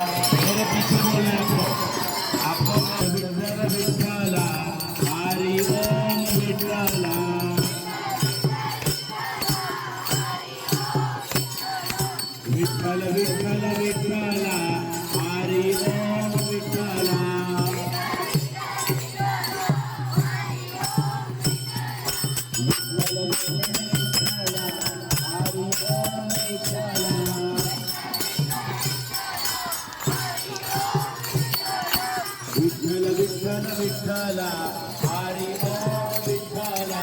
मेरे पीछे बोल रहे हैं आपको विठ्ठल विठ्ठला हरी ओम विठ्ठला विठ्ठल विठ्ठल विठ्ठला हरी ओम विठ्ठला विठ्ठल विठ्ठल विठ्ठला हरी ओम विठ्ठला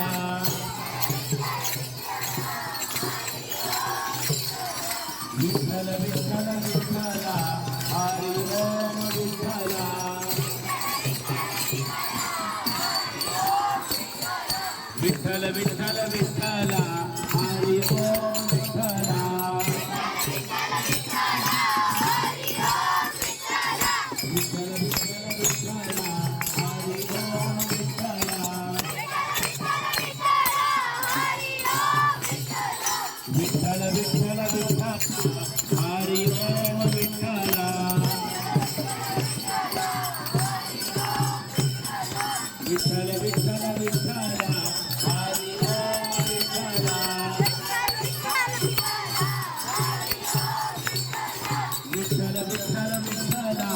विठ्ठल विठ्ठल विठ्ठला हरी ओम विठ्ठला विठ्ठल विठ्ठल विठ्ठला हरी ओम विठ्ठला विठ्ठल विठ्ठल विठ्ठल विठ्ठला हरी ओम विठ्ठला विठ्ठल विठ्ठल विठ्ठला हरी ओम विठ्ठला विठ्ठल विठ्ठल विठ्ठला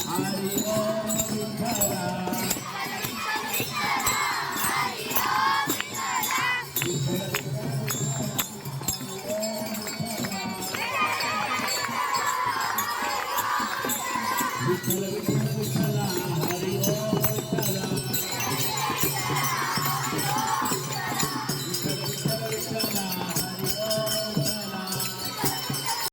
हरी ओम विठ्ठला